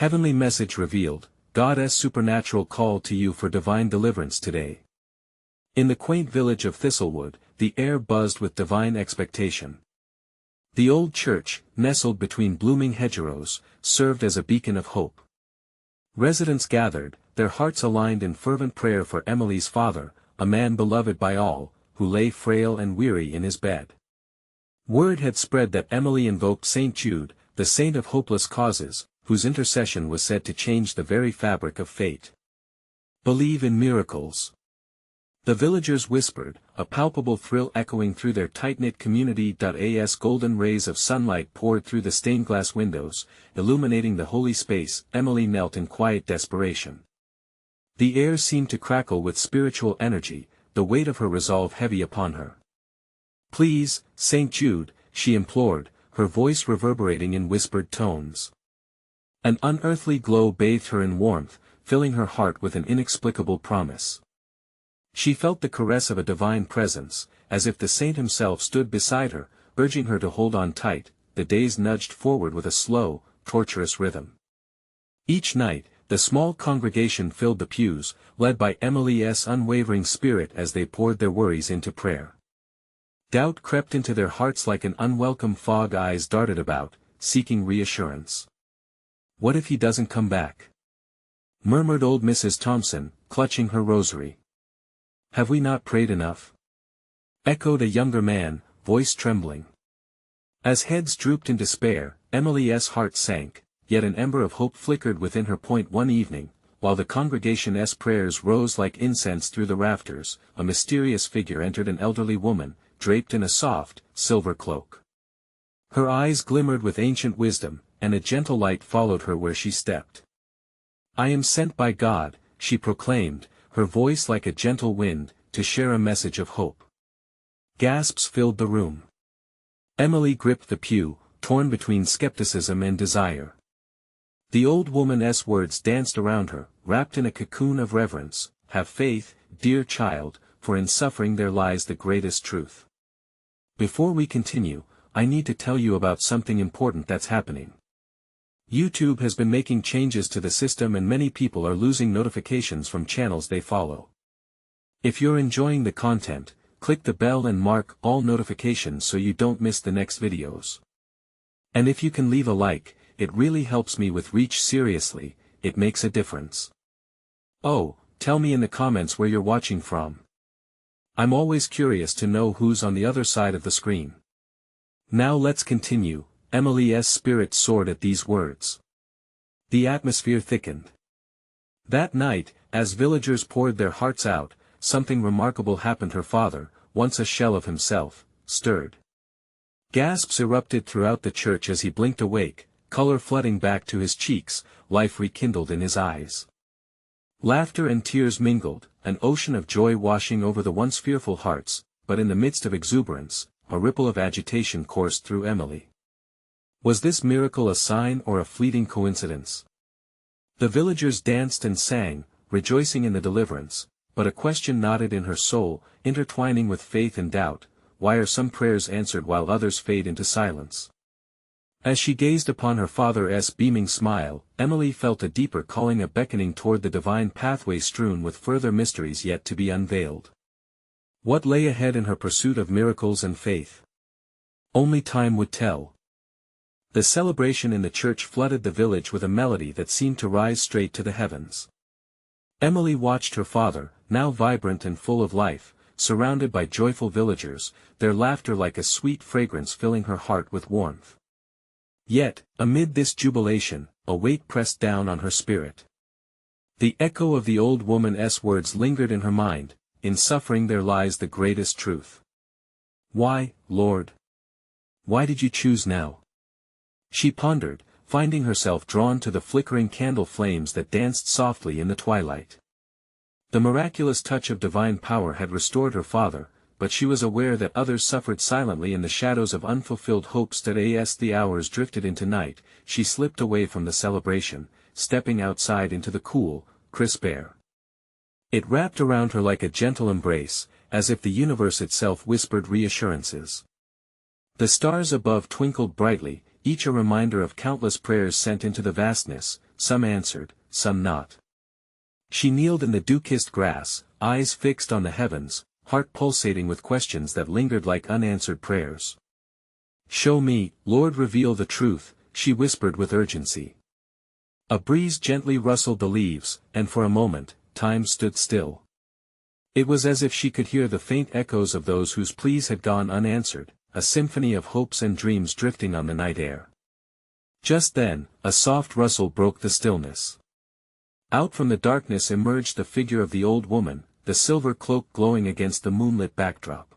Heavenly message revealed, God's supernatural call to you for divine deliverance today. In the quaint village of Thistlewood, the air buzzed with divine expectation. The old church, nestled between blooming hedgerows, served as a beacon of hope. Residents gathered, their hearts aligned in fervent prayer for Emily's father, a man beloved by all, who lay frail and weary in his bed. Word had spread that Emily invoked St. Jude, the saint of hopeless causes, whose intercession was said to change the very fabric of fate. Believe in miracles. The villagers whispered, a palpable thrill echoing through their tight-knit community. As golden rays of sunlight poured through the stained-glass windows, illuminating the holy space, Emily knelt in quiet desperation. The air seemed to crackle with spiritual energy, the weight of her resolve heavy upon her. "Please, St. Jude," she implored, her voice reverberating in whispered tones. An unearthly glow bathed her in warmth, filling her heart with an inexplicable promise. She felt the caress of a divine presence, as if the saint himself stood beside her, urging her to hold on tight. The days nudged forward with a slow, torturous rhythm. Each night, the small congregation filled the pews, led by Emily's unwavering spirit as they poured their worries into prayer. Doubt crept into their hearts like an unwelcome fog. Eyes darted about, seeking reassurance. "What if he doesn't come back?" murmured old Mrs. Thompson, clutching her rosary. "Have we not prayed enough?" echoed a younger man, voice trembling. As heads drooped in despair, Emily's heart sank, yet an ember of hope flickered within her. One evening, while the congregation's prayers rose like incense through the rafters, a mysterious figure entered, an elderly woman, draped in a soft, silver cloak. Her eyes glimmered with ancient wisdom, and a gentle light followed her where she stepped. "I am sent by God," she proclaimed, her voice like a gentle wind, to share a message of hope. Gasps filled the room. Emily gripped the pew, torn between skepticism and desire. The old woman's words danced around her, wrapped in a cocoon of reverence. "Have faith, dear child, for in suffering there lies the greatest truth." Before we continue, I need to tell you about something important that's happening. YouTube has been making changes to the system and many people are losing notifications from channels they follow. If you're enjoying the content, click the bell and mark all notifications so you don't miss the next videos. And if you can leave a like, it really helps me with reach. Seriously, it makes a difference. Oh, tell me in the comments where you're watching from. I'm always curious to know who's on the other side of the screen. Now let's continue. Emily's spirit soared at these words. The atmosphere thickened. That night, as villagers poured their hearts out, something remarkable happened. Her father, once a shell of himself, stirred. Gasps erupted throughout the church as he blinked awake, color flooding back to his cheeks, life rekindled in his eyes. Laughter and tears mingled, an ocean of joy washing over the once fearful hearts, but in the midst of exuberance, a ripple of agitation coursed through Emily. Was this miracle a sign or a fleeting coincidence? The villagers danced and sang, rejoicing in the deliverance, but a question nodded in her soul, intertwining with faith and doubt. Why are some prayers answered while others fade into silence? As she gazed upon her father's beaming smile, Emily felt a deeper calling, a beckoning toward the divine pathway strewn with further mysteries yet to be unveiled. What lay ahead in her pursuit of miracles and faith? Only time would tell. The celebration in the church flooded the village with a melody that seemed to rise straight to the heavens. Emily watched her father, now vibrant and full of life, surrounded by joyful villagers, their laughter like a sweet fragrance filling her heart with warmth. Yet, amid this jubilation, a weight pressed down on her spirit. The echo of the old woman's words lingered in her mind, "In suffering there lies the greatest truth." Why, Lord? Why did you choose now? She pondered, finding herself drawn to the flickering candle flames that danced softly in the twilight. The miraculous touch of divine power had restored her father, but she was aware that others suffered silently in the shadows of unfulfilled hopes. As the hours drifted into night, she slipped away from the celebration, stepping outside into the cool, crisp air. It wrapped around her like a gentle embrace, as if the universe itself whispered reassurances. The stars above twinkled brightly, each a reminder of countless prayers sent into the vastness, some answered, some not. She kneeled in the dew-kissed grass, eyes fixed on the heavens, heart pulsating with questions that lingered like unanswered prayers. "Show me, Lord, reveal the truth," she whispered with urgency. A breeze gently rustled the leaves, and for a moment, time stood still. It was as if she could hear the faint echoes of those whose pleas had gone unanswered, a symphony of hopes and dreams drifting on the night air. Just then, a soft rustle broke the stillness. Out from the darkness emerged the figure of the old woman, the silver cloak glowing against the moonlit backdrop.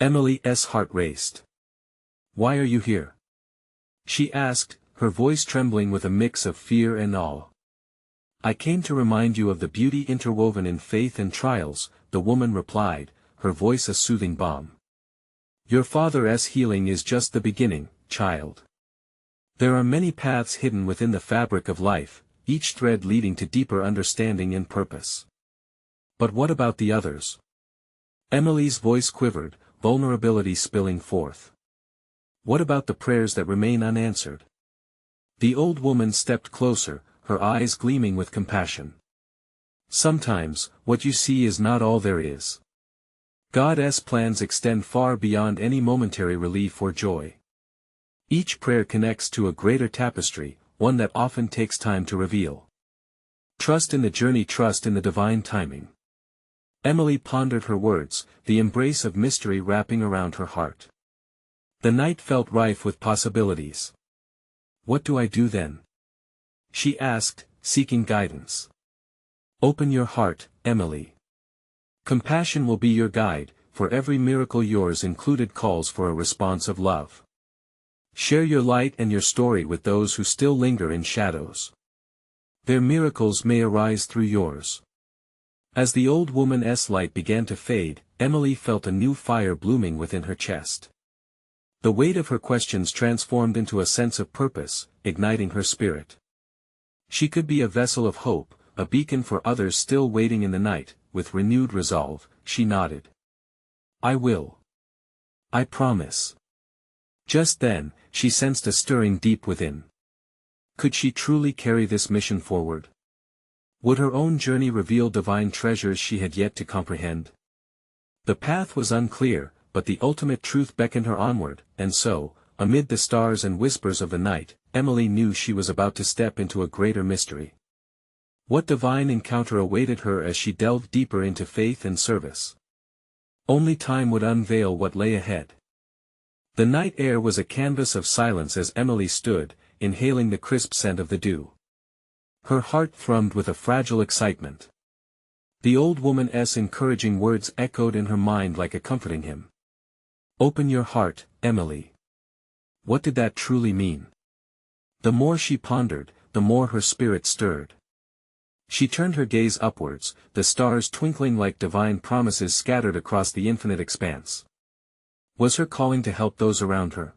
Emily's heart raced. "Why are you here?" she asked, her voice trembling with a mix of fear and awe. "I came to remind you of the beauty interwoven in faith and trials," the woman replied, her voice a soothing balm. "Your father's healing is just the beginning, child. There are many paths hidden within the fabric of life, each thread leading to deeper understanding and purpose. But what about the others?" Emily's voice quivered, vulnerability spilling forth. "What about the prayers that remain unanswered?" The old woman stepped closer, her eyes gleaming with compassion. "Sometimes, what you see is not all there is. God's plans extend far beyond any momentary relief or joy. Each prayer connects to a greater tapestry, one that often takes time to reveal. Trust in the journey, trust in the divine timing." Emily pondered her words, the embrace of mystery wrapping around her heart. The night felt rife with possibilities. "What do I do then?" she asked, seeking guidance. "Open your heart, Emily. Compassion will be your guide, for every miracle yours included calls for a response of love. Share your light and your story with those who still linger in shadows. Their miracles may arise through yours." As the old woman's light began to fade, Emily felt a new fire blooming within her chest. The weight of her questions transformed into a sense of purpose, igniting her spirit. She could be a vessel of hope, a beacon for others still waiting in the night. With renewed resolve, she nodded. "I will. I promise." Just then, she sensed a stirring deep within. Could she truly carry this mission forward? Would her own journey reveal divine treasures she had yet to comprehend? The path was unclear, but the ultimate truth beckoned her onward, and so, amid the stars and whispers of the night, Emily knew she was about to step into a greater mystery. What divine encounter awaited her as she delved deeper into faith and service? Only time would unveil what lay ahead. The night air was a canvas of silence as Emily stood, inhaling the crisp scent of the dew. Her heart thrummed with a fragile excitement. The old woman's encouraging words echoed in her mind like a comforting hymn. "Open your heart, Emily." What did that truly mean? The more she pondered, the more her spirit stirred. She turned her gaze upwards, the stars twinkling like divine promises scattered across the infinite expanse. Was her calling to help those around her?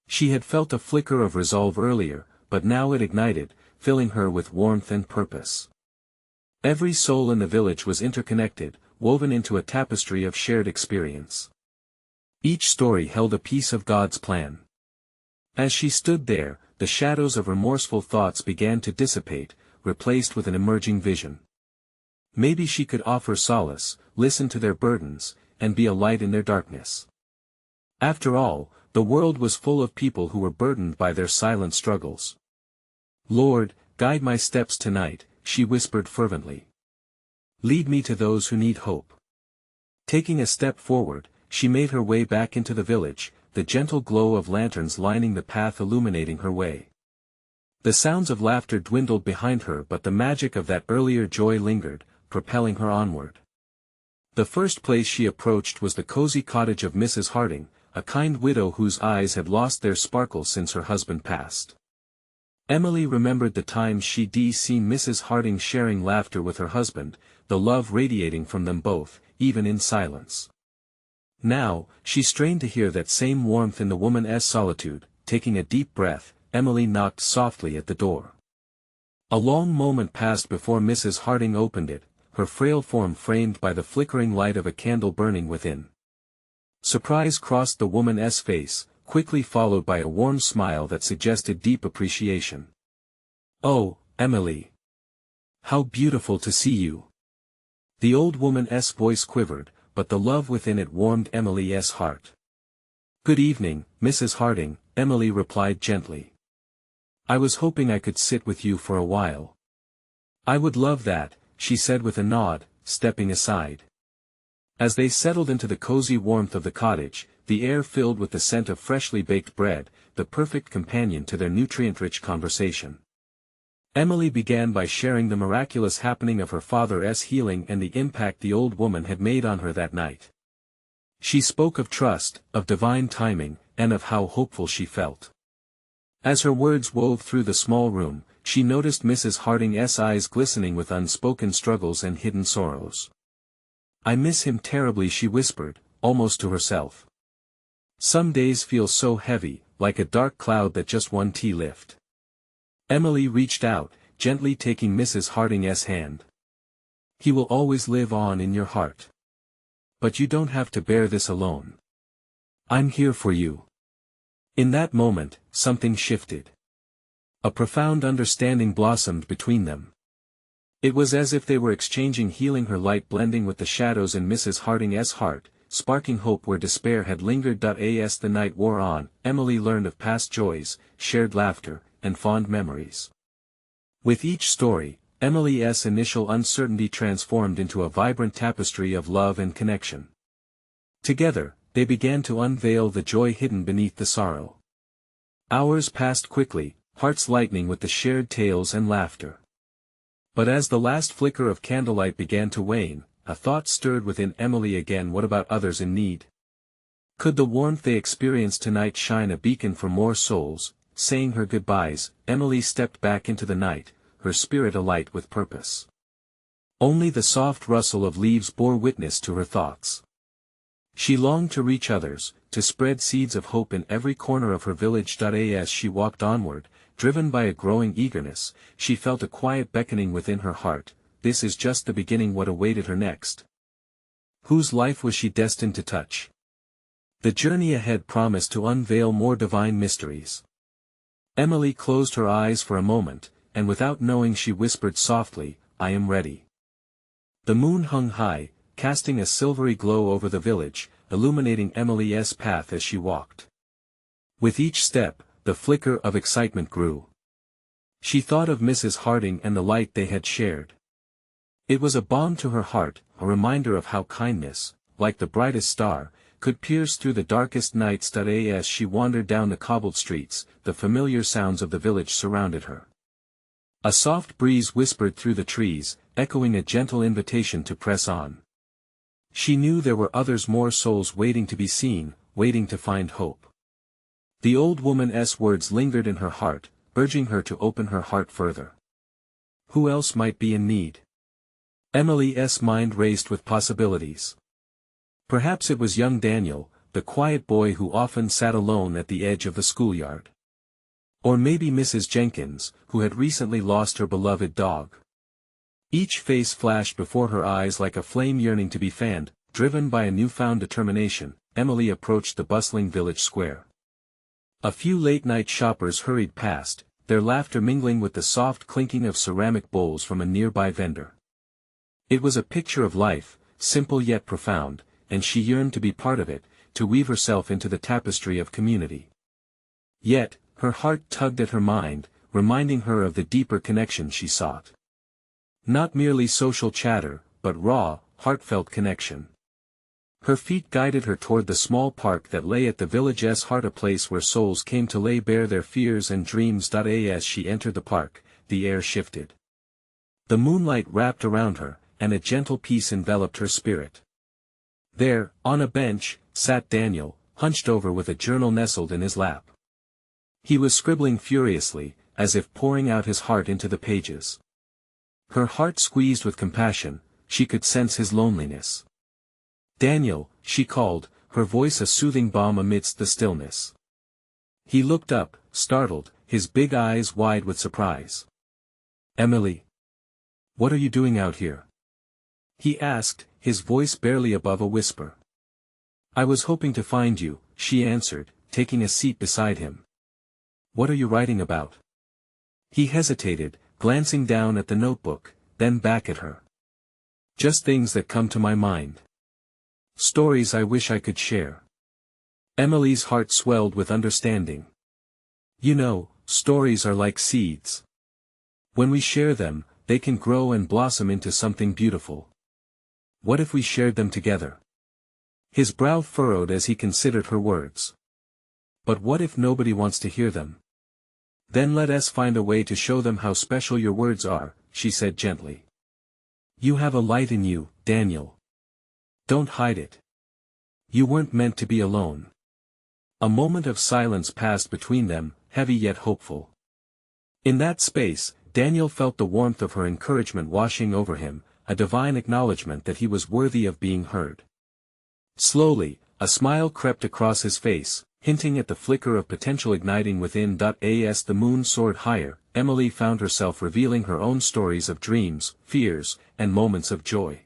She had felt a flicker of resolve earlier, but now it ignited, filling her with warmth and purpose. Every soul in the village was interconnected, woven into a tapestry of shared experience. Each story held a piece of God's plan. As she stood there, the shadows of remorseful thoughts began to dissipate, replaced with an emerging vision. Maybe she could offer solace, listen to their burdens, and be a light in their darkness. After all, the world was full of people who were burdened by their silent struggles. "Lord, guide my steps tonight," she whispered fervently. "Lead me to those who need hope." Taking a step forward, she made her way back into the village, the gentle glow of lanterns lining the path illuminating her way. The sounds of laughter dwindled behind her, but the magic of that earlier joy lingered, propelling her onward. The first place she approached was the cozy cottage of Mrs. Harding, a kind widow whose eyes had lost their sparkle since her husband passed. Emily remembered the times she'd seen Mrs. Harding sharing laughter with her husband, the love radiating from them both, even in silence. Now, she strained to hear that same warmth in the woman's solitude. Taking a deep breath, Emily knocked softly at the door. A long moment passed before Mrs. Harding opened it, her frail form framed by the flickering light of a candle burning within. Surprise crossed the woman's face, quickly followed by a warm smile that suggested deep appreciation. Oh, Emily. How beautiful to see you. The old woman's voice quivered, but the love within it warmed Emily's heart. Good evening, Mrs. Harding, Emily replied gently. I was hoping I could sit with you for a while. I would love that, she said with a nod, stepping aside. As they settled into the cozy warmth of the cottage, the air filled with the scent of freshly baked bread, the perfect companion to their nutrient-rich conversation. Emily began by sharing the miraculous happening of her father's healing and the impact the old woman had made on her that night. She spoke of trust, of divine timing, and of how hopeful she felt. As her words wove through the small room, she noticed Mrs. Harding's eyes glistening with unspoken struggles and hidden sorrows. I miss him terribly, she whispered, almost to herself. Some days feel so heavy, like a dark cloud that just one tea lift. Emily reached out, gently taking Mrs. Harding's hand. He will always live on in your heart. But you don't have to bear this alone. I'm here for you. In that moment, something shifted. A profound understanding blossomed between them. It was as if they were exchanging healing, her light blending with the shadows in Mrs. Harding's heart, sparking hope where despair had lingered. As the night wore on, Emily learned of past joys, shared laughter, and fond memories. With each story, Emily's initial uncertainty transformed into a vibrant tapestry of love and connection. Together, they began to unveil the joy hidden beneath the sorrow. Hours passed quickly, hearts lightening with the shared tales and laughter. But as the last flicker of candlelight began to wane, a thought stirred within Emily again. What about others in need? Could the warmth they experienced tonight shine a beacon for more souls? Saying her goodbyes, Emily stepped back into the night, her spirit alight with purpose. Only the soft rustle of leaves bore witness to her thoughts. She longed to reach others, to spread seeds of hope in every corner of her village. As she walked onward, driven by a growing eagerness, she felt a quiet beckoning within her heart. This is just the beginning. What awaited her next? Whose life was she destined to touch? The journey ahead promised to unveil more divine mysteries. Emily closed her eyes for a moment, and without knowing she whispered softly, I am ready. The moon hung high, casting a silvery glow over the village, illuminating Emily's path as she walked. With each step, the flicker of excitement grew. She thought of Mrs. Harding and the light they had shared. It was a balm to her heart, a reminder of how kindness, like the brightest star, could pierce through the darkest nights. As she wandered down the cobbled streets, the familiar sounds of the village surrounded her. A soft breeze whispered through the trees, echoing a gentle invitation to press on. She knew there were others, more souls waiting to be seen, waiting to find hope. The old woman's words lingered in her heart, urging her to open her heart further. Who else might be in need? Emily's mind raced with possibilities. Perhaps it was young Daniel, the quiet boy who often sat alone at the edge of the schoolyard. Or maybe Mrs. Jenkins, who had recently lost her beloved dog. Each face flashed before her eyes like a flame yearning to be fanned. Driven by a newfound determination, Emily approached the bustling village square. A few late-night shoppers hurried past, their laughter mingling with the soft clinking of ceramic bowls from a nearby vendor. It was a picture of life, simple yet profound, and she yearned to be part of it, to weave herself into the tapestry of community. Yet, her heart tugged at her mind, reminding her of the deeper connection she sought. Not merely social chatter, but raw, heartfelt connection. Her feet guided her toward the small park that lay at the village's heart, a place where souls came to lay bare their fears and dreams. As she entered the park, the air shifted. The moonlight wrapped around her, and a gentle peace enveloped her spirit. There, on a bench, sat Daniel, hunched over with a journal nestled in his lap. He was scribbling furiously, as if pouring out his heart into the pages. Her heart squeezed with compassion, she could sense his loneliness. Daniel, she called, her voice a soothing balm amidst the stillness. He looked up, startled, his big eyes wide with surprise. Emily. What are you doing out here? He asked, his voice barely above a whisper. I was hoping to find you, she answered, taking a seat beside him. What are you writing about? He hesitated, glancing down at the notebook, then back at her. Just things that come to my mind. Stories I wish I could share. Emily's heart swelled with understanding. You know, stories are like seeds. When we share them, they can grow and blossom into something beautiful. What if we shared them together? His brow furrowed as he considered her words. But what if nobody wants to hear them? Then let us find a way to show them how special your words are, she said gently. You have a light in you, Daniel. Don't hide it. You weren't meant to be alone. A moment of silence passed between them, heavy yet hopeful. In that space, Daniel felt the warmth of her encouragement washing over him, a divine acknowledgement that he was worthy of being heard. Slowly, a smile crept across his face, hinting at the flicker of potential igniting within. As the moon soared higher, Emily found herself revealing her own stories of dreams, fears, and moments of joy.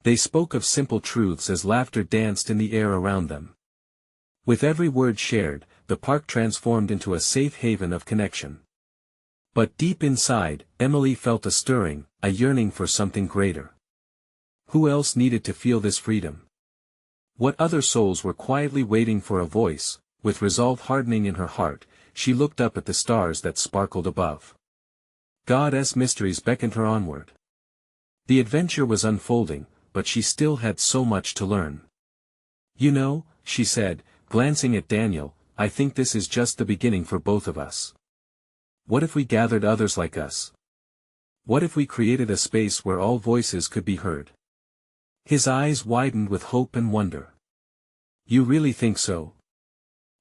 They spoke of simple truths as laughter danced in the air around them. With every word shared, the park transformed into a safe haven of connection. But deep inside, Emily felt a stirring, a yearning for something greater. Who else needed to feel this freedom? What other souls were quietly waiting for a voice? With resolve hardening in her heart, she looked up at the stars that sparkled above. God's mysteries beckoned her onward. The adventure was unfolding, but she still had so much to learn. You know, she said, glancing at Daniel, I think this is just the beginning for both of us. What if we gathered others like us? What if we created a space where all voices could be heard? His eyes widened with hope and wonder. You really think so?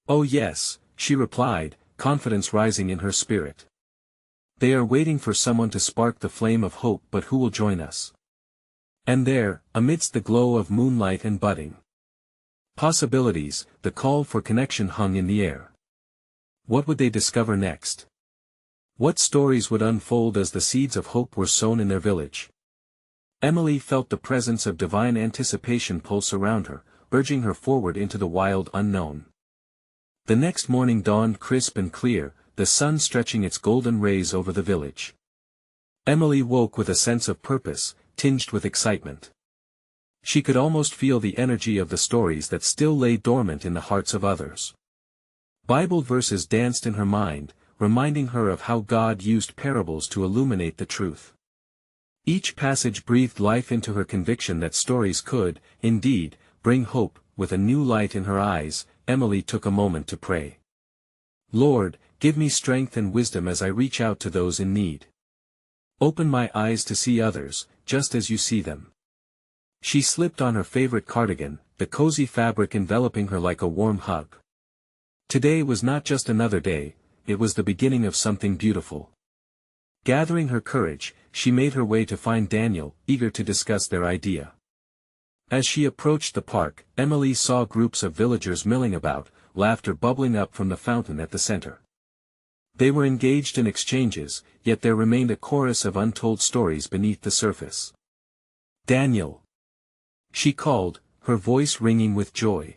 Oh yes, she replied, confidence rising in her spirit. They are waiting for someone to spark the flame of hope, but who will join us? And there, amidst the glow of moonlight and budding possibilities, the call for connection hung in the air. What would they discover next? What stories would unfold as the seeds of hope were sown in their village? Emily felt the presence of divine anticipation pulse around her, urging her forward into the wild unknown. The next morning dawned crisp and clear, the sun stretching its golden rays over the village. Emily woke with a sense of purpose, tinged with excitement. She could almost feel the energy of the stories that still lay dormant in the hearts of others. Bible verses danced in her mind, reminding her of how God used parables to illuminate the truth. Each passage breathed life into her conviction that stories could, indeed, bring hope. With a new light in her eyes, Emily took a moment to pray. Lord, give me strength and wisdom as I reach out to those in need. Open my eyes to see others, just as you see them. She slipped on her favorite cardigan, the cozy fabric enveloping her like a warm hug. Today was not just another day, it was the beginning of something beautiful. Gathering her courage, she made her way to find Daniel, eager to discuss their idea. As she approached the park, Emily saw groups of villagers milling about, laughter bubbling up from the fountain at the center. They were engaged in exchanges, yet there remained a chorus of untold stories beneath the surface. Daniel! She called, her voice ringing with joy.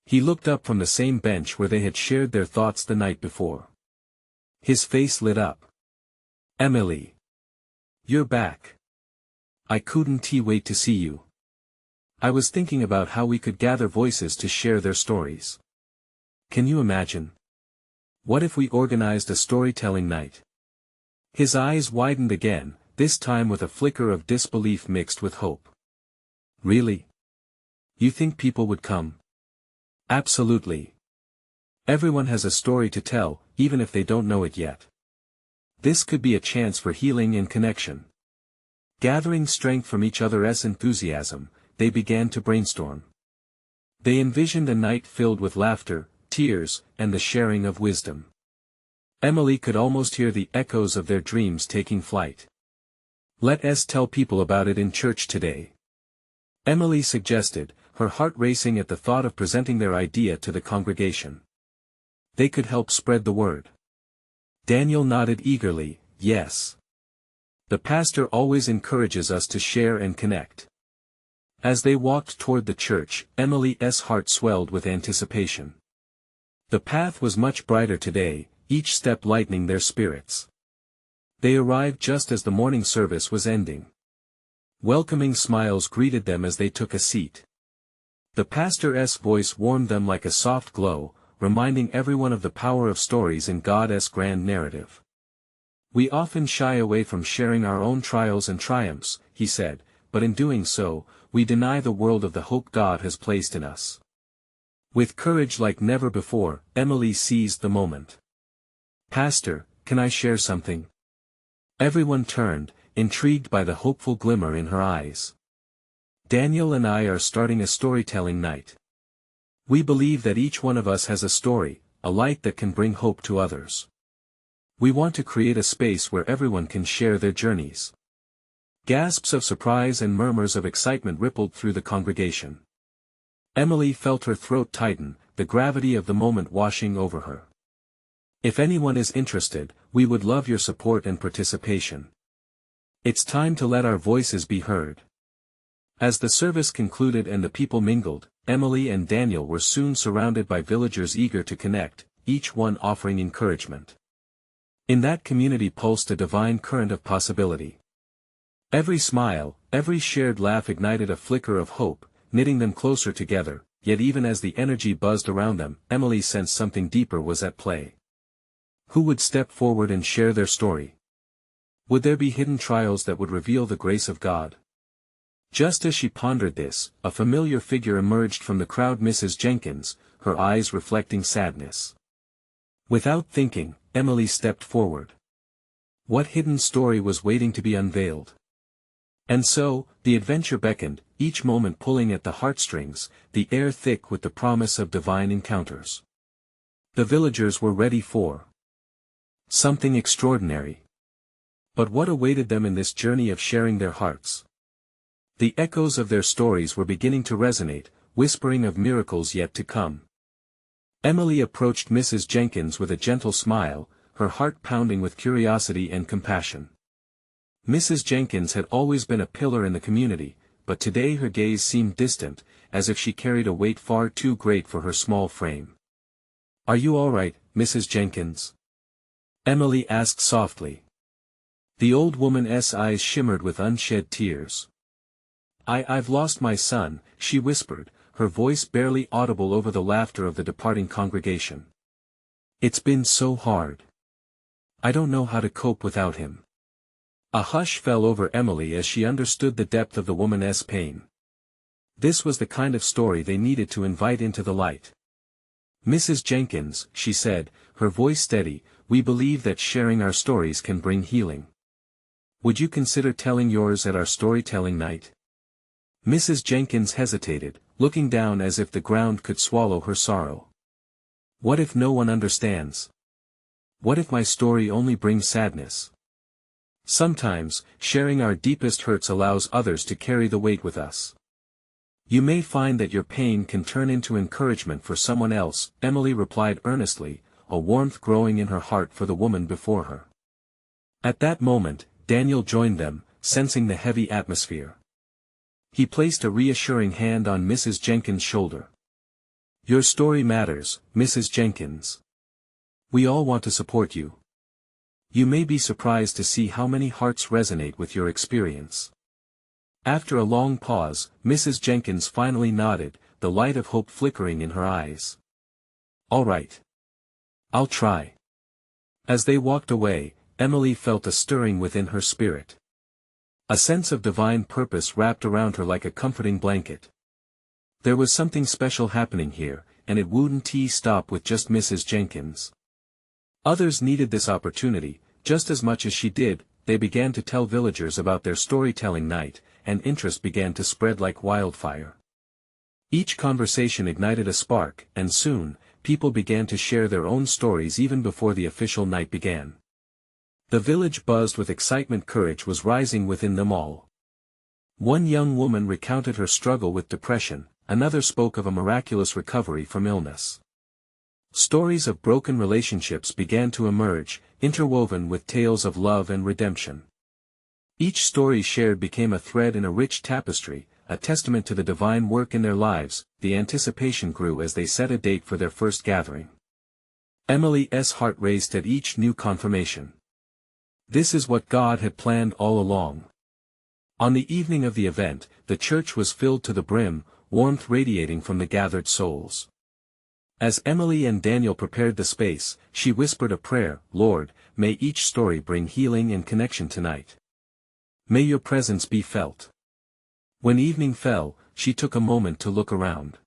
He looked up from the same bench where they had shared their thoughts the night before. His face lit up. Emily! You're back. I couldn't wait to see you. I was thinking about how we could gather voices to share their stories. Can you imagine? What if we organized a storytelling night? His eyes widened again, this time with a flicker of disbelief mixed with hope. Really? You think people would come? Absolutely. Everyone has a story to tell, even if they don't know it yet. This could be a chance for healing and connection. Gathering strength from each other's enthusiasm, they began to brainstorm. They envisioned a night filled with laughter, tears, and the sharing of wisdom. Emily could almost hear the echoes of their dreams taking flight. Let us tell people about it in church today. Emily suggested, her heart racing at the thought of presenting their idea to the congregation. They could help spread the word. Daniel nodded eagerly, yes. The pastor always encourages us to share and connect. As they walked toward the church, Emily's heart swelled with anticipation. The path was much brighter today, each step lightening their spirits. They arrived just as the morning service was ending. Welcoming smiles greeted them as they took a seat. The pastor's voice warmed them like a soft glow, reminding everyone of the power of stories in God's grand narrative. "We often shy away from sharing our own trials and triumphs," he said, "but in doing so, we deny the world of the hope God has placed in us." With courage like never before, Emily seized the moment. "Pastor, can I share something?" Everyone turned, intrigued by the hopeful glimmer in her eyes. "Daniel and I are starting a storytelling night. We believe that each one of us has a story, a light that can bring hope to others. We want to create a space where everyone can share their journeys." Gasps of surprise and murmurs of excitement rippled through the congregation. Emily felt her throat tighten, the gravity of the moment washing over her. "If anyone is interested, we would love your support and participation. It's time to let our voices be heard." As the service concluded and the people mingled, Emily and Daniel were soon surrounded by villagers eager to connect, each one offering encouragement. In that community pulsed a divine current of possibility. Every smile, every shared laugh ignited a flicker of hope, knitting them closer together, yet even as the energy buzzed around them, Emily sensed something deeper was at play. Who would step forward and share their story? Would there be hidden trials that would reveal the grace of God? Just as she pondered this, a familiar figure emerged from the crowd, Mrs. Jenkins, her eyes reflecting sadness. Without thinking, Emily stepped forward. What hidden story was waiting to be unveiled? And so, the adventure beckoned, each moment pulling at the heartstrings, the air thick with the promise of divine encounters. The villagers were ready for something extraordinary. But what awaited them in this journey of sharing their hearts? The echoes of their stories were beginning to resonate, whispering of miracles yet to come. Emily approached Mrs. Jenkins with a gentle smile, her heart pounding with curiosity and compassion. Mrs. Jenkins had always been a pillar in the community, but today her gaze seemed distant, as if she carried a weight far too great for her small frame. "Are you all right, Mrs. Jenkins?" Emily asked softly. The old woman's eyes shimmered with unshed tears. I've lost my son," she whispered, her voice barely audible over the laughter of the departing congregation. "It's been so hard. I don't know how to cope without him." A hush fell over Emily as she understood the depth of the woman's pain. This was the kind of story they needed to invite into the light. "Mrs. Jenkins," she said, her voice steady, "we believe that sharing our stories can bring healing. Would you consider telling yours at our storytelling night?" Mrs. Jenkins hesitated, looking down as if the ground could swallow her sorrow. "What if no one understands? What if my story only brings sadness?" "Sometimes, sharing our deepest hurts allows others to carry the weight with us. You may find that your pain can turn into encouragement for someone else," Emily replied earnestly, a warmth growing in her heart for the woman before her. At that moment, Daniel joined them, sensing the heavy atmosphere. He placed a reassuring hand on Mrs. Jenkins' shoulder. "Your story matters, Mrs. Jenkins. We all want to support you. You may be surprised to see how many hearts resonate with your experience." After a long pause, Mrs. Jenkins finally nodded, the light of hope flickering in her eyes. "All right. I'll try." As they walked away, Emily felt a stirring within her spirit. A sense of divine purpose wrapped around her like a comforting blanket. There was something special happening here, and it wouldn't stop with just Mrs. Jenkins. Others needed this opportunity, just as much as she did. They began to tell villagers about their storytelling night, and interest began to spread like wildfire. Each conversation ignited a spark, and soon, people began to share their own stories even before the official night began. The village buzzed with excitement. Courage was rising within them all. One young woman recounted her struggle with depression, another spoke of a miraculous recovery from illness. Stories of broken relationships began to emerge, interwoven with tales of love and redemption. Each story shared became a thread in a rich tapestry, a testament to the divine work in their lives. The anticipation grew as they set a date for their first gathering. Emily's heart raced at each new confirmation. This is what God had planned all along. On the evening of the event, the church was filled to the brim, warmth radiating from the gathered souls. As Emily and Daniel prepared the space, she whispered a prayer, "Lord, may each story bring healing and connection tonight. May your presence be felt." When evening fell, she took a moment to look around.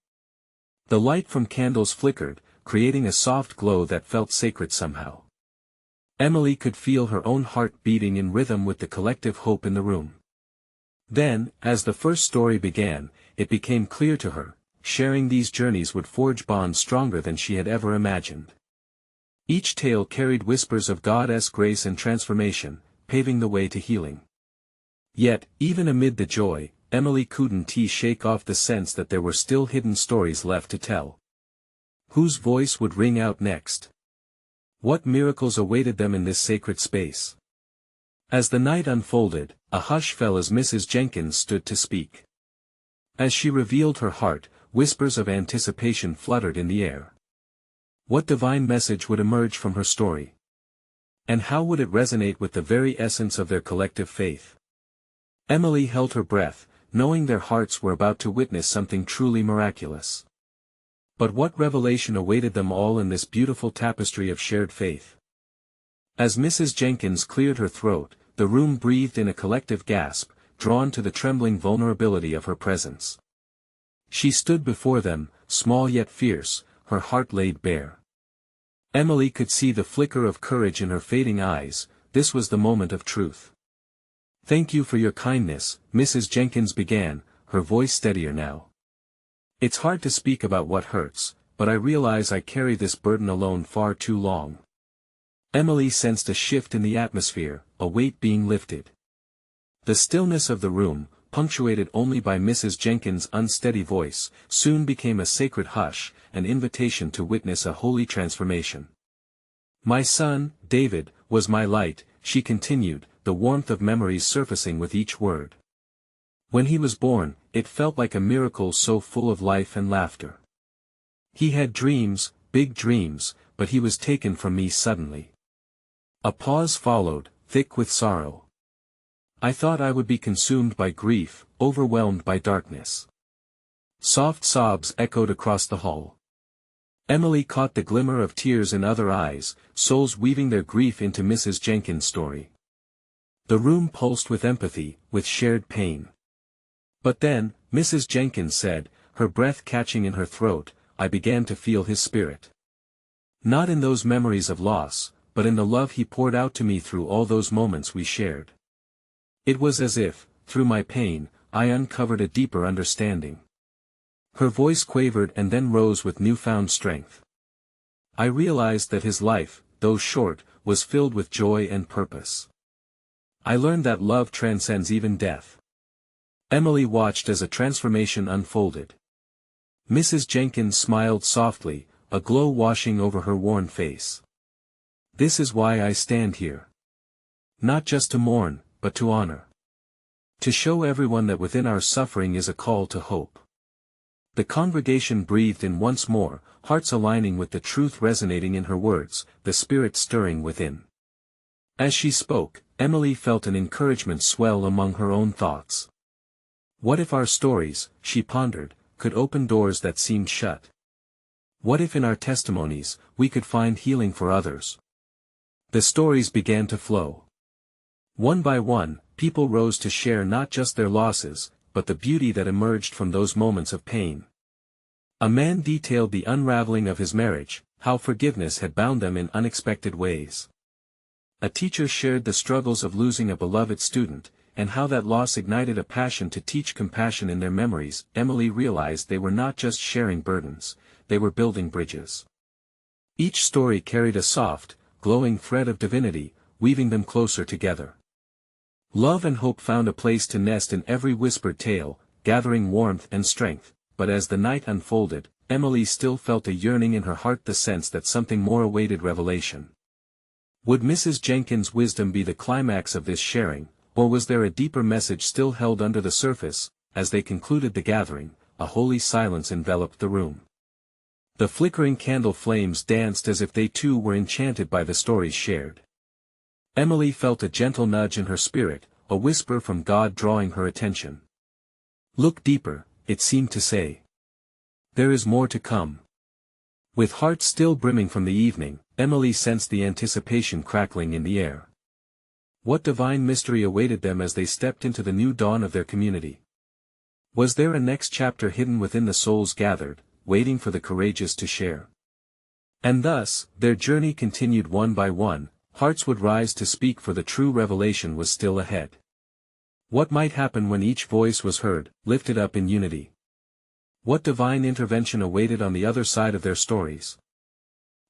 The light from candles flickered, creating a soft glow that felt sacred somehow. Emily could feel her own heart beating in rhythm with the collective hope in the room. Then, as the first story began, it became clear to her, sharing these journeys would forge bonds stronger than she had ever imagined. Each tale carried whispers of God's grace and transformation, paving the way to healing. Yet, even amid the joy, Emily couldn't shake off the sense that there were still hidden stories left to tell. Whose voice would ring out next? What miracles awaited them in this sacred space? As the night unfolded, a hush fell as Mrs. Jenkins stood to speak. As she revealed her heart, whispers of anticipation fluttered in the air. What divine message would emerge from her story? And how would it resonate with the very essence of their collective faith? Emily held her breath, knowing their hearts were about to witness something truly miraculous. But what revelation awaited them all in this beautiful tapestry of shared faith? As Mrs. Jenkins cleared her throat, the room breathed in a collective gasp, drawn to the trembling vulnerability of her presence. She stood before them, small yet fierce, her heart laid bare. Emily could see the flicker of courage in her fading eyes. This was the moment of truth. "Thank you for your kindness," Mrs. Jenkins began, her voice steadier now. "It's hard to speak about what hurts, but I realize I carry this burden alone far too long." Emily sensed a shift in the atmosphere, a weight being lifted. The stillness of the room, punctuated only by Mrs. Jenkins' unsteady voice, soon became a sacred hush, an invitation to witness a holy transformation. "My son, David, was my light," she continued, the warmth of memories surfacing with each word. "When he was born, it felt like a miracle so full of life and laughter. He had dreams, big dreams, but he was taken from me suddenly." A pause followed, thick with sorrow. "I thought I would be consumed by grief, overwhelmed by darkness." Soft sobs echoed across the hall. Emily caught the glimmer of tears in other eyes, souls weaving their grief into Mrs. Jenkins' story. The room pulsed with empathy, with shared pain. But then, Mrs. Jenkins said, her breath catching in her throat, "I began to feel his spirit. Not in those memories of loss, but in the love he poured out to me through all those moments we shared. It was as if, through my pain, I uncovered a deeper understanding." Her voice quavered and then rose with newfound strength. "I realized that his life, though short, was filled with joy and purpose. I learned that love transcends even death." Emily watched as a transformation unfolded. Mrs. Jenkins smiled softly, a glow washing over her worn face. "This is why I stand here. Not just to mourn, but to honor. To show everyone that within our suffering is a call to hope." The congregation breathed in once more, hearts aligning with the truth resonating in her words, the spirit stirring within. As she spoke, Emily felt an encouragement swell among her own thoughts. What if our stories, she pondered, could open doors that seemed shut? What if in our testimonies, we could find healing for others? The stories began to flow. One by one, people rose to share not just their losses, but the beauty that emerged from those moments of pain. A man detailed the unraveling of his marriage, how forgiveness had bound them in unexpected ways. A teacher shared the struggles of losing a beloved student, and how that loss ignited a passion to teach compassion in their memories. Emily realized they were not just sharing burdens, they were building bridges. Each story carried a soft, glowing thread of divinity, weaving them closer together. Love and hope found a place to nest in every whispered tale, gathering warmth and strength, but as the night unfolded, Emily still felt a yearning in her heart, the sense that something more awaited revelation. Would Mrs. Jenkins' wisdom be the climax of this sharing, or was there a deeper message still held under the surface? As they concluded the gathering, a holy silence enveloped the room. The flickering candle flames danced as if they too were enchanted by the stories shared. Emily felt a gentle nudge in her spirit, a whisper from God drawing her attention. Look deeper, it seemed to say. There is more to come. With heart still brimming from the evening, Emily sensed the anticipation crackling in the air. What divine mystery awaited them as they stepped into the new dawn of their community? Was there a next chapter hidden within the souls gathered, waiting for the courageous to share? And thus, their journey continued one by one, hearts would rise to speak, for the true revelation was still ahead. What might happen when each voice was heard, lifted up in unity? What divine intervention awaited on the other side of their stories?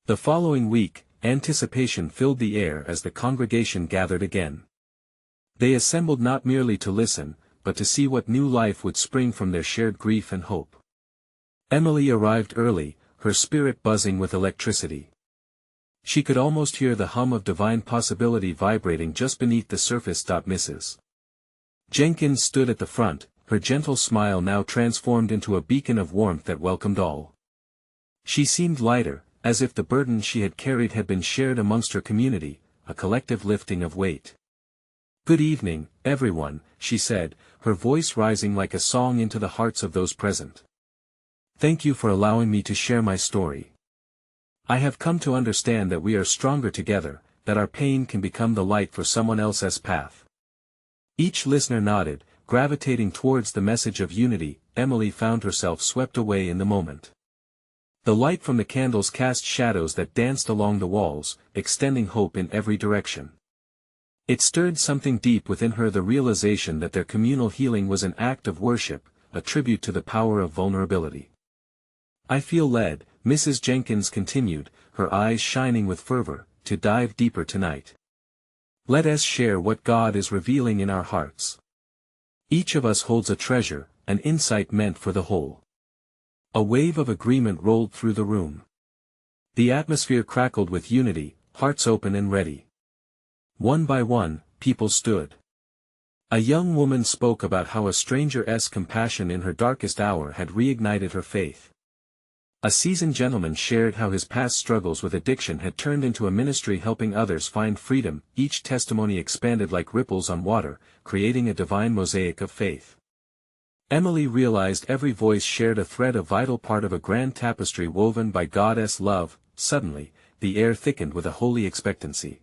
The following week, anticipation filled the air as the congregation gathered again. They assembled not merely to listen, but to see what new life would spring from their shared grief and hope. Emily arrived early, her spirit buzzing with electricity. She could almost hear the hum of divine possibility vibrating just beneath the surface. Mrs. Jenkins stood at the front, her gentle smile now transformed into a beacon of warmth that welcomed all. She seemed lighter, as if the burden she had carried had been shared amongst her community, a collective lifting of weight. Good evening, everyone, she said, her voice rising like a song into the hearts of those present. Thank you for allowing me to share my story. I have come to understand that we are stronger together, that our pain can become the light for someone else's path. Each listener nodded, gravitating towards the message of unity. Emily found herself swept away in the moment. The light from the candles cast shadows that danced along the walls, extending hope in every direction. It stirred something deep within her, the realization that their communal healing was an act of worship, a tribute to the power of vulnerability. I feel led, Mrs. Jenkins continued, her eyes shining with fervor, to dive deeper tonight. Let us share what God is revealing in our hearts. Each of us holds a treasure, an insight meant for the whole. A wave of agreement rolled through the room. The atmosphere crackled with unity, hearts open and ready. One by one, people stood. A young woman spoke about how a stranger's compassion in her darkest hour had reignited her faith. A seasoned gentleman shared how his past struggles with addiction had turned into a ministry helping others find freedom. Each testimony expanded like ripples on water, creating a divine mosaic of faith. Emily realized every voice shared a thread, a vital part of a grand tapestry woven by God's love. Suddenly, the air thickened with a holy expectancy.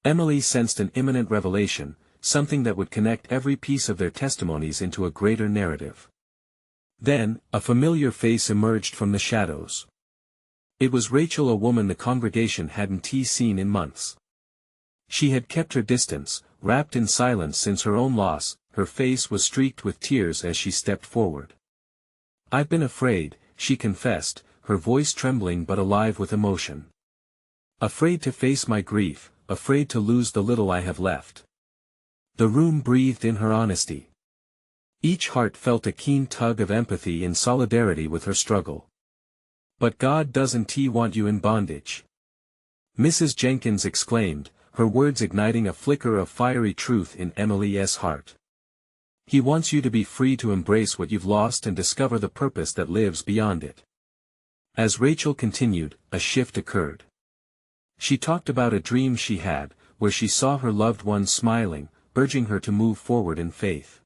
Emily sensed an imminent revelation, something that would connect every piece of their testimonies into a greater narrative. Then, a familiar face emerged from the shadows. It was Rachel, a woman the congregation hadn't seen in months. She had kept her distance, wrapped in silence since her own loss. Her face was streaked with tears as she stepped forward. I've been afraid, she confessed, her voice trembling but alive with emotion. Afraid to face my grief, afraid to lose the little I have left. The room breathed in her honesty. Each heart felt a keen tug of empathy in solidarity with her struggle. But God doesn't want you in bondage. Mrs. Jenkins exclaimed, her words igniting a flicker of fiery truth in Emily's heart. He wants you to be free to embrace what you've lost and discover the purpose that lives beyond it. As Rachel continued, a shift occurred. She talked about a dream she had, where she saw her loved one smiling, urging her to move forward in faith.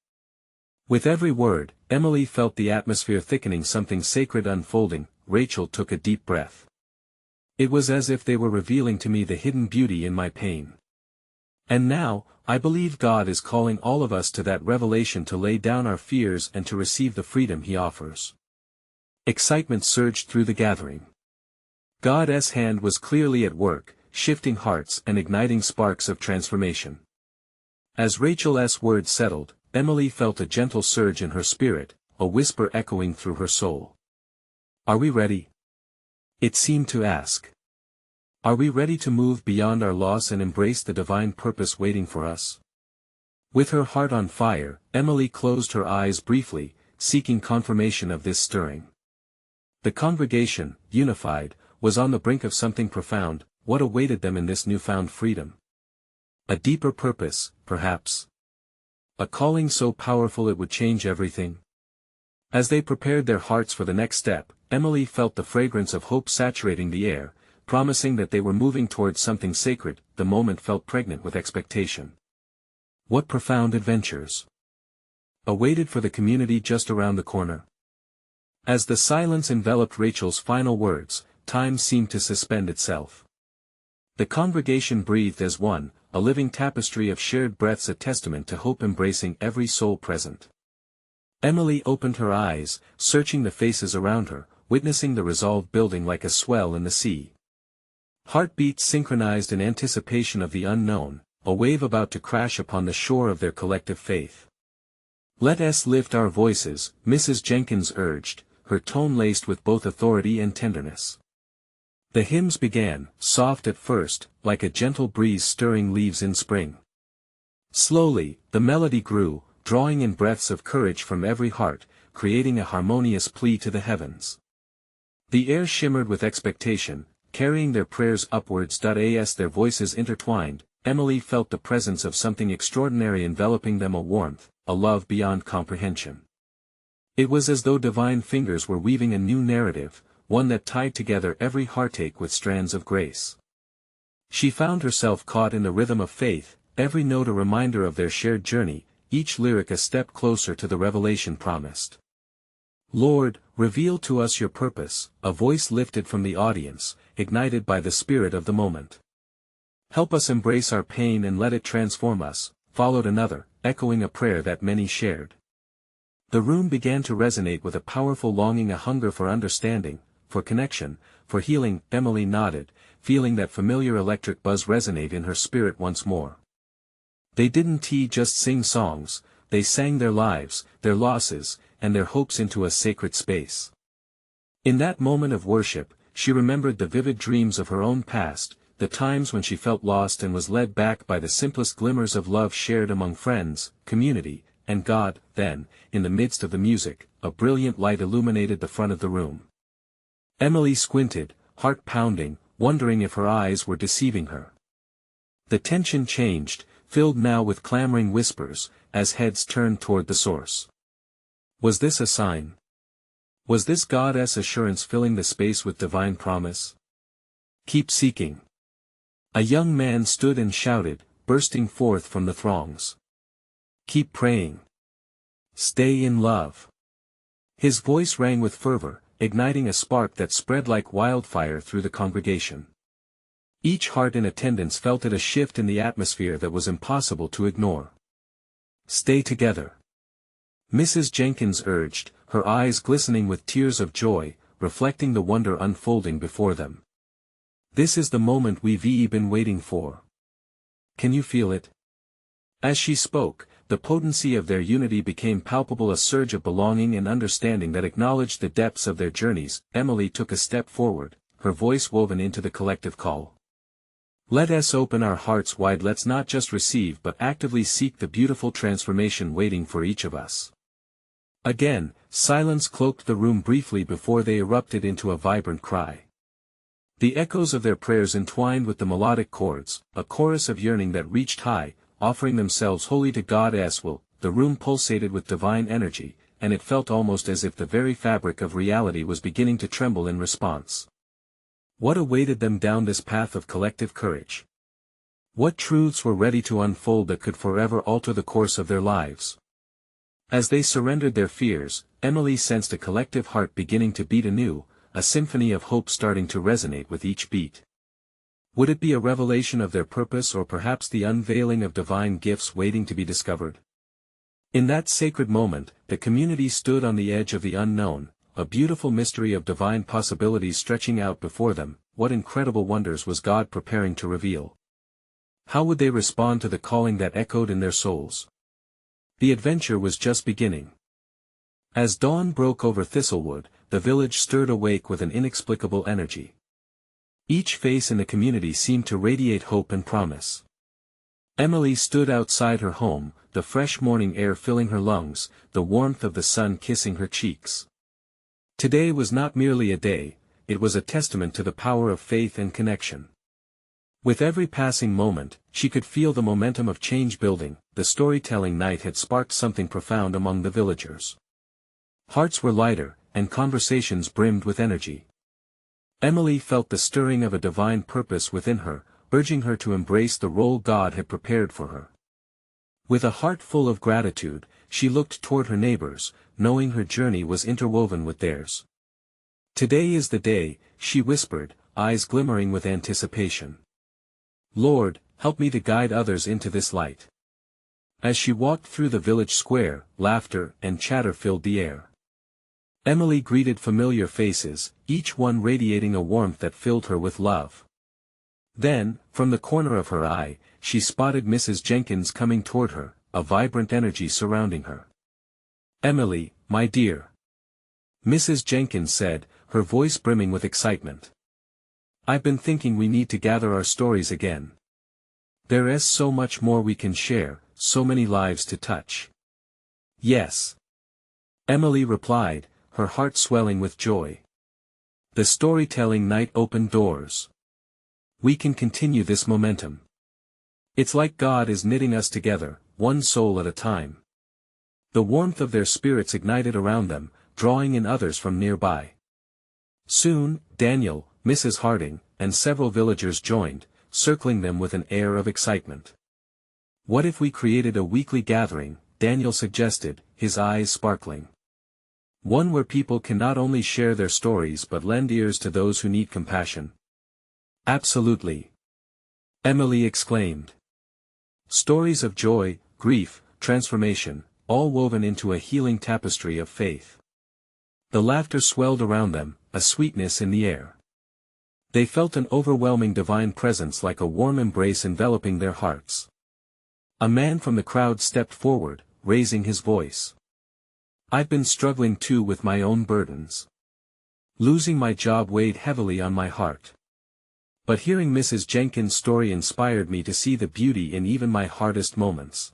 With every word, Emily felt the atmosphere thickening, something sacred unfolding. Rachel took a deep breath. It was as if they were revealing to me the hidden beauty in my pain. And now, I believe God is calling all of us to that revelation, to lay down our fears and to receive the freedom He offers. Excitement surged through the gathering. God's hand was clearly at work, shifting hearts and igniting sparks of transformation. As Rachel's words settled, Emily felt a gentle surge in her spirit, a whisper echoing through her soul. Are we ready? It seemed to ask. Are we ready to move beyond our loss and embrace the divine purpose waiting for us? With her heart on fire, Emily closed her eyes briefly, seeking confirmation of this stirring. The congregation, unified, was on the brink of something profound. What awaited them in this newfound freedom? A deeper purpose, perhaps. A calling so powerful it would change everything. As they prepared their hearts for the next step, Emily felt the fragrance of hope saturating the air, promising that they were moving towards something sacred. The moment felt pregnant with expectation. What profound adventures awaited for the community just around the corner? As the silence enveloped Rachel's final words, time seemed to suspend itself. The congregation breathed as one, a living tapestry of shared breaths, a testament to hope embracing every soul present. Emily opened her eyes, searching the faces around her, witnessing the resolve building like a swell in the sea. Heartbeats synchronized in anticipation of the unknown, a wave about to crash upon the shore of their collective faith. "Let us lift our voices," Mrs. Jenkins urged, her tone laced with both authority and tenderness. The hymns began, soft at first, like a gentle breeze stirring leaves in spring. Slowly, the melody grew, drawing in breaths of courage from every heart, creating a harmonious plea to the heavens. The air shimmered with expectation, carrying their prayers upwards. As their voices intertwined, Emily felt the presence of something extraordinary enveloping them, a warmth, a love beyond comprehension. It was as though divine fingers were weaving a new narrative, one that tied together every heartache with strands of grace. She found herself caught in the rhythm of faith, every note a reminder of their shared journey, each lyric a step closer to the revelation promised. "Lord, reveal to us your purpose," a voice lifted from the audience, ignited by the spirit of the moment. "Help us embrace our pain and let it transform us," followed another, echoing a prayer that many shared. The room began to resonate with a powerful longing, a hunger for understanding, for connection, for healing. Emily nodded, feeling that familiar electric buzz resonate in her spirit once more. They didn't just sing songs, they sang their lives, their losses, and their hopes into a sacred space. In that moment of worship, she remembered the vivid dreams of her own past, the times when she felt lost and was led back by the simplest glimmers of love shared among friends, community, and God. Then, in the midst of the music, a brilliant light illuminated the front of the room. Emily squinted, heart pounding, wondering if her eyes were deceiving her. The tension changed, filled now with clamoring whispers, as heads turned toward the source. Was this a sign? Was this God's assurance filling the space with divine promise? "Keep seeking." A young man stood and shouted, bursting forth from the throngs. "Keep praying. Stay in love." His voice rang with fervor, igniting a spark that spread like wildfire through the congregation. Each heart in attendance felt it, a shift in the atmosphere that was impossible to ignore. "Stay together," Mrs. Jenkins urged, her eyes glistening with tears of joy, reflecting the wonder unfolding before them. "This is the moment we've been waiting for. Can you feel it?" As she spoke, the potency of their unity became palpable, a surge of belonging and understanding that acknowledged the depths of their journeys. Emily took a step forward, her voice woven into the collective call. "Let us open our hearts wide, let's not just receive but actively seek the beautiful transformation waiting for each of us." Again, silence cloaked the room briefly before they erupted into a vibrant cry. The echoes of their prayers entwined with the melodic chords, a chorus of yearning that reached high, offering themselves wholly to God's will. The room pulsated with divine energy, and it felt almost as if the very fabric of reality was beginning to tremble in response. What awaited them down this path of collective courage? What truths were ready to unfold that could forever alter the course of their lives? As they surrendered their fears, Emily sensed a collective heart beginning to beat anew, a symphony of hope starting to resonate with each beat. Would it be a revelation of their purpose, or perhaps the unveiling of divine gifts waiting to be discovered? In that sacred moment, the community stood on the edge of the unknown, a beautiful mystery of divine possibilities stretching out before them. What incredible wonders was God preparing to reveal? How would they respond to the calling that echoed in their souls? The adventure was just beginning. As dawn broke over Thistlewood, the village stirred awake with an inexplicable energy. Each face in the community seemed to radiate hope and promise. Emily stood outside her home, the fresh morning air filling her lungs, the warmth of the sun kissing her cheeks. Today was not merely a day, it was a testament to the power of faith and connection. With every passing moment, she could feel the momentum of change building. The storytelling night had sparked something profound among the villagers. Hearts were lighter, and conversations brimmed with energy. Emily felt the stirring of a divine purpose within her, urging her to embrace the role God had prepared for her. With a heart full of gratitude, she looked toward her neighbors, knowing her journey was interwoven with theirs. "Today is the day," she whispered, eyes glimmering with anticipation. "Lord, help me to guide others into this light." As she walked through the village square, laughter and chatter filled the air. Emily greeted familiar faces, each one radiating a warmth that filled her with love. Then, from the corner of her eye, she spotted Mrs. Jenkins coming toward her, a vibrant energy surrounding her. "Emily, my dear," Mrs. Jenkins said, her voice brimming with excitement. "I've been thinking we need to gather our stories again. There is so much more we can share, so many lives to touch." "Yes," Emily replied, her heart swelling with joy. The storytelling night opened doors. We can continue this momentum. It's like God is knitting us together, one soul at a time. The warmth of their spirits ignited around them, drawing in others from nearby. Soon, Daniel, Mrs. Harding, and several villagers joined, circling them with an air of excitement. "What if we created a weekly gathering?" Daniel suggested, his eyes sparkling. "One where people can not only share their stories but lend ears to those who need compassion." "Absolutely!" Emily exclaimed. Stories of joy, grief, transformation, all woven into a healing tapestry of faith. The laughter swelled around them, a sweetness in the air. They felt an overwhelming divine presence like a warm embrace enveloping their hearts. A man from the crowd stepped forward, raising his voice. "I've been struggling too with my own burdens. Losing my job weighed heavily on my heart. But hearing Mrs. Jenkins' story inspired me to see the beauty in even my hardest moments."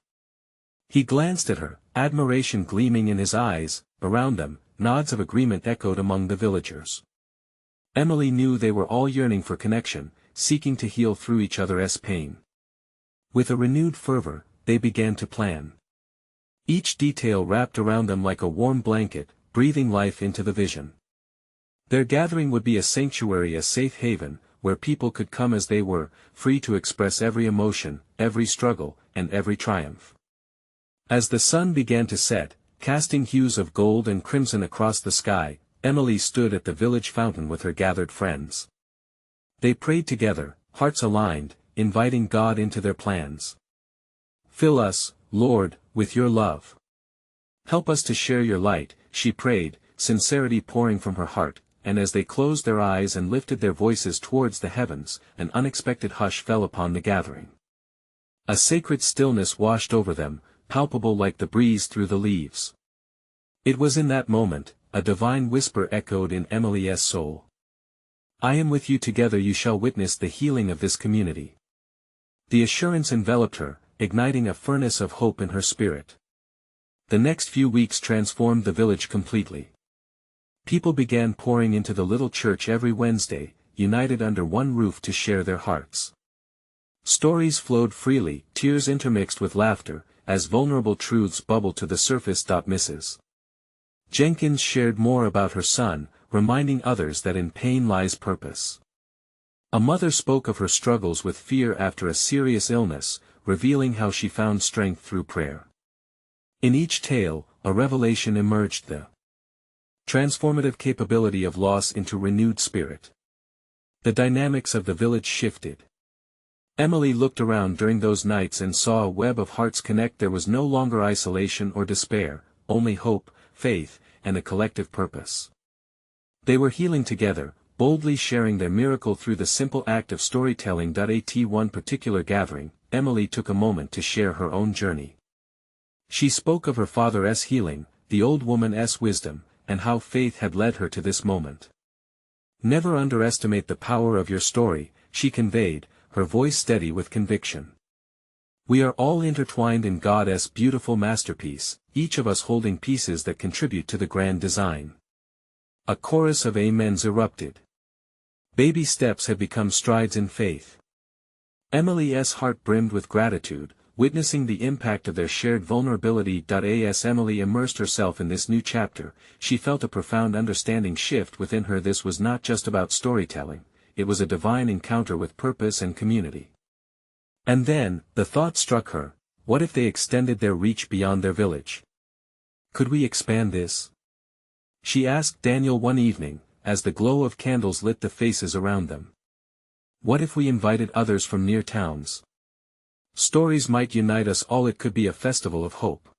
He glanced at her, admiration gleaming in his eyes. Around them, nods of agreement echoed among the villagers. Emily knew they were all yearning for connection, seeking to heal through each other's pain. With a renewed fervor, they began to plan. Each detail wrapped around them like a warm blanket, breathing life into the vision. Their gathering would be a sanctuary, a safe haven, where people could come as they were, free to express every emotion, every struggle, and every triumph. As the sun began to set, casting hues of gold and crimson across the sky, Emily stood at the village fountain with her gathered friends. They prayed together, hearts aligned, inviting God into their plans. "Fill us, Lord, with your love. Help us to share your light," she prayed, sincerity pouring from her heart, and as they closed their eyes and lifted their voices towards the heavens, an unexpected hush fell upon the gathering. A sacred stillness washed over them, palpable like the breeze through the leaves. It was in that moment, a divine whisper echoed in Emily's soul. "I am with you, together you shall witness the healing of this community." The assurance enveloped her, igniting a furnace of hope in her spirit. The next few weeks transformed the village completely. People began pouring into the little church every Wednesday, united under one roof to share their hearts. Stories flowed freely, tears intermixed with laughter, as vulnerable truths bubbled to the surface. Mrs. Jenkins shared more about her son, reminding others that in pain lies purpose. A mother spoke of her struggles with fear after a serious illness, revealing how she found strength through prayer. In each tale, a revelation emerged: the transformative capability of loss into renewed spirit. The dynamics of the village shifted. Emily looked around during those nights and saw a web of hearts connect. There was no longer isolation or despair, only hope, faith, and a collective purpose. They were healing together, boldly sharing their miracle through the simple act of storytelling. At one particular gathering, Emily took a moment to share her own journey. She spoke of her father's healing, the old woman's wisdom, and how faith had led her to this moment. "Never underestimate the power of your story," she conveyed, her voice steady with conviction. "We are all intertwined in God's beautiful masterpiece, each of us holding pieces that contribute to the grand design." A chorus of amens erupted. Baby steps had become strides in faith. Emily's heart brimmed with gratitude, witnessing the impact of their shared vulnerability. As Emily immersed herself in this new chapter, she felt a profound understanding shift within her. This was not just about storytelling, it was a divine encounter with purpose and community. And then, the thought struck her, what if they extended their reach beyond their village? Could we expand this? She asked Daniel one evening, as the glow of candles lit the faces around them. What if we invited others from near towns? Stories might unite us all. It could be a festival of hope.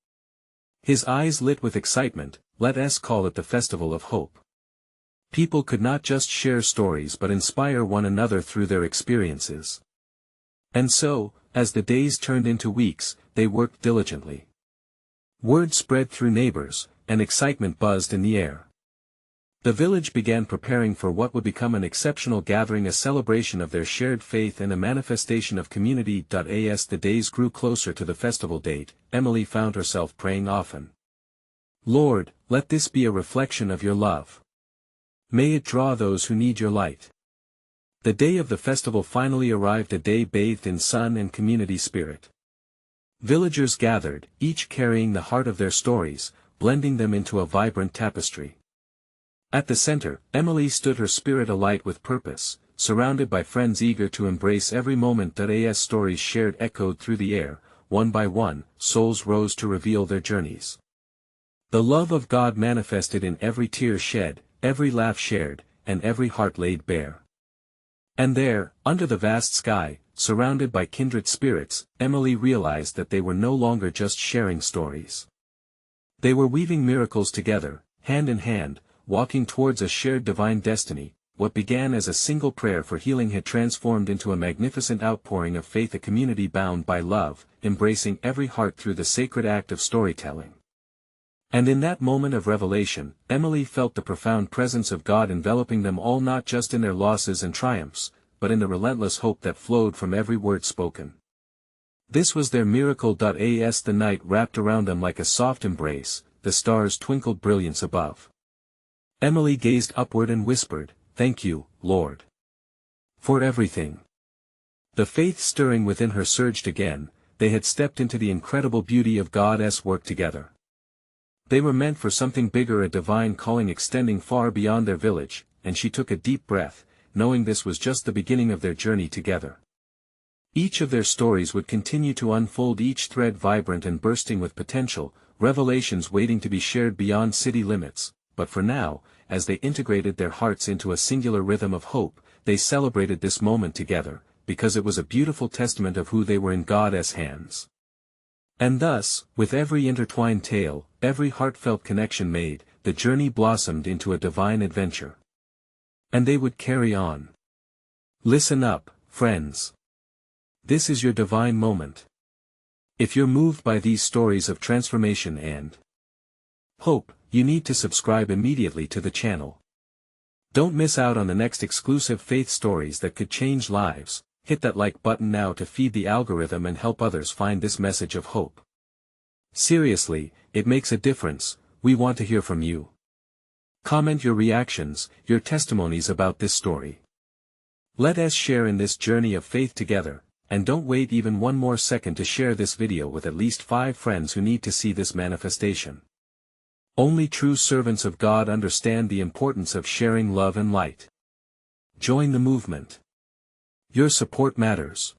His eyes lit with excitement. Let us call it the Festival of Hope. People could not just share stories but inspire one another through their experiences. And so, as the days turned into weeks, they worked diligently. Word spread through neighbors, and excitement buzzed in the air. The village began preparing for what would become an exceptional gathering, a celebration of their shared faith and a manifestation of community. As the days grew closer to the festival date, Emily found herself praying often. Lord, let this be a reflection of your love. May it draw those who need your light. The day of the festival finally arrived, a day bathed in sun and community spirit. Villagers gathered, each carrying the heart of their stories, blending them into a vibrant tapestry. At the center, Emily stood, her spirit alight with purpose, surrounded by friends eager to embrace every moment. As stories shared echoed through the air, one by one, souls rose to reveal their journeys. The love of God manifested in every tear shed, every laugh shared, and every heart laid bare. And there, under the vast sky, surrounded by kindred spirits, Emily realized that they were no longer just sharing stories. They were weaving miracles together, hand in hand, walking towards a shared divine destiny. What began as a single prayer for healing had transformed into a magnificent outpouring of faith, a community bound by love, embracing every heart through the sacred act of storytelling. And in that moment of revelation, Emily felt the profound presence of God enveloping them all, not just in their losses and triumphs, but in the relentless hope that flowed from every word spoken. This was their miracle. As the night wrapped around them like a soft embrace, the stars twinkled brilliance above. Emily gazed upward and whispered, "Thank you, Lord, for everything." The faith stirring within her surged again. They had stepped into the incredible beauty of God's work together. They were meant for something bigger, a divine calling extending far beyond their village, and she took a deep breath, knowing this was just the beginning of their journey together. Each of their stories would continue to unfold, each thread vibrant and bursting with potential, revelations waiting to be shared beyond city limits. But for now, as they integrated their hearts into a singular rhythm of hope, they celebrated this moment together, because it was a beautiful testament of who they were in God's hands. And thus, with every intertwined tale, every heartfelt connection made, the journey blossomed into a divine adventure. And they would carry on. Listen up, friends. This is your divine moment. If you're moved by these stories of transformation and hope, you need to subscribe immediately to the channel. Don't miss out on the next exclusive faith stories that could change lives. Hit that like button now to feed the algorithm and help others find this message of hope. Seriously, it makes a difference. We want to hear from you. Comment your reactions, your testimonies about this story. Let us share in this journey of faith together, and don't wait even one more second to share this video with at least 5 friends who need to see this manifestation. Only true servants of God understand the importance of sharing love and light. Join the movement. Your support matters.